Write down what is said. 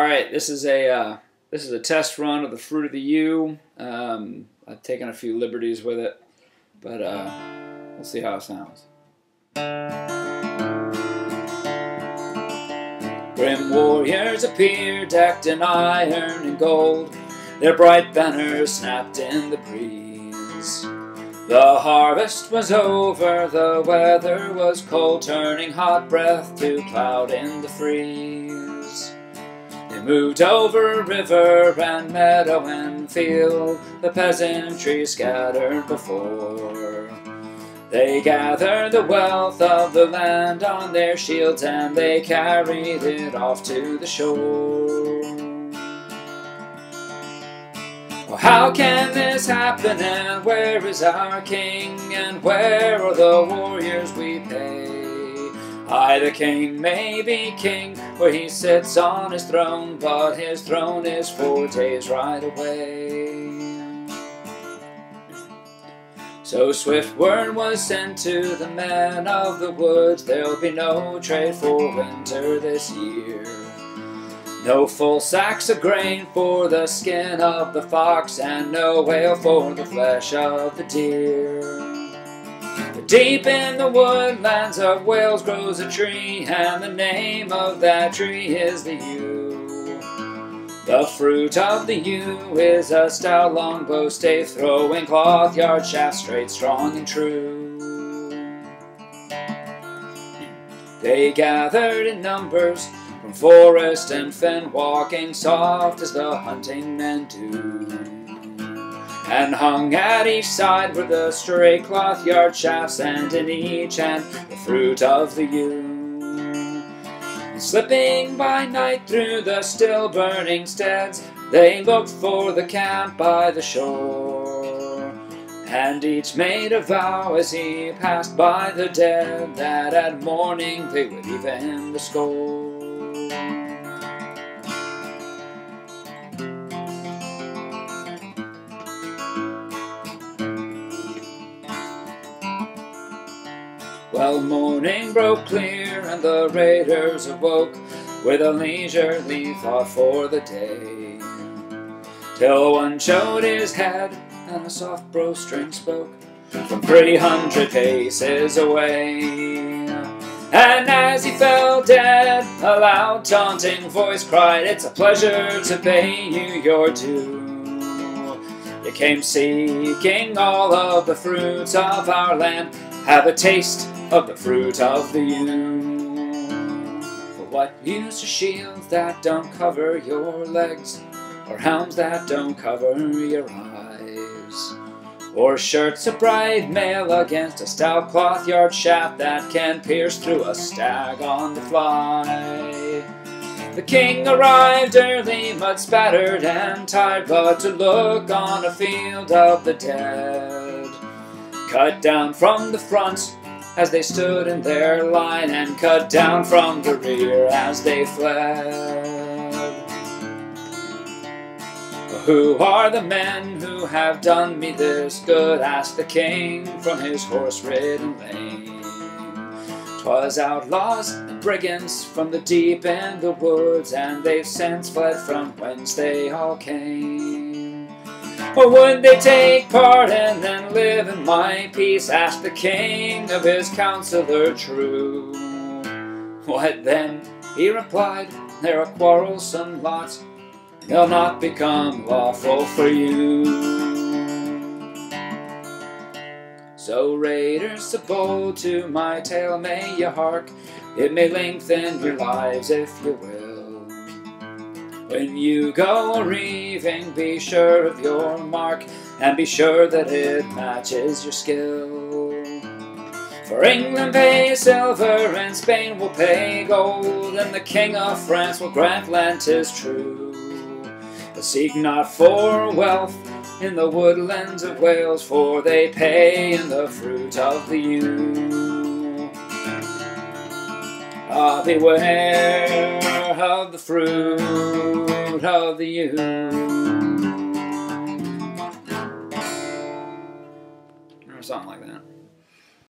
All right, this is a test run of the Fruit of the Yew. I've taken a few liberties with it, but we'll see how it sounds. Grim warriors appear, decked in iron and gold. Their bright banners snapped in the breeze. The harvest was over, the weather was cold, turning hot breath to cloud in the freeze. They moved over river and meadow and field, the peasantry scattered before. They gathered the wealth of the land on their shields, and they carried it off to the shore. Oh, how can this happen, and where is our king, and where are the warriors we pay? I, the king, may be king, where he sits on his throne, but his throne is 4 days' ride away. So swift word was sent to the men of the woods, there'll be no trade for winter this year. No full sacks of grain for the skin of the fox, and no ale for the flesh of the deer. But deep in the woodlands of Wales grows a tree, and the name of that tree is the yew. The fruit of the yew is a stout longbow stay, throwing cloth yard shaft straight, strong and true. They gathered in numbers from forest and fen, walking soft as the hunting men do. And hung at each side were the straight cloth yard shafts, and in each hand the fruit of the yew. And slipping by night through the still burning steads, they looked for the camp by the shore. And each made a vow as he passed by the dead, that at morning they would even the score. Well, morning broke clear, and the raiders awoke with a leisurely thought for the day, till one showed his head, and a soft bowstring spoke from 300 paces away. And as he fell dead, a loud taunting voice cried, "It's a pleasure to pay you your due. You came seeking all of the fruits of our land. Have a taste of the fruit of the yew. For what use are shields that don't cover your legs, or helms that don't cover your eyes, or shirts of bright mail against a stout cloth yard shaft that can pierce through a stag on the fly?" The king arrived early, mud-spattered and tired, but to look on a field of the dead, cut down from the front as they stood in their line, and cut down from the rear as they fled. "Who are the men who have done me this good?" asked the king from his horse-ridden lane. "'Twas outlaws and brigands from the deep in the woods, and they've since fled from whence they all came. Or would they take part and then live in my peace?" asked the king of his counselor true. "What then?" he replied, "They're a quarrelsome lot, they'll not become lawful for you." So raiders so bold, to my tale may you hark, it may lengthen your lives if you will. When you go a-reaving, be sure of your mark, and be sure that it matches your skill. For England pays silver, and Spain will pay gold, and the King of France will grant land, 'tis true. But seek not for wealth in the woodlands of Wales, for they pay in the fruit of the yew. Ah, beware of the fruit of the yew. Or something like that.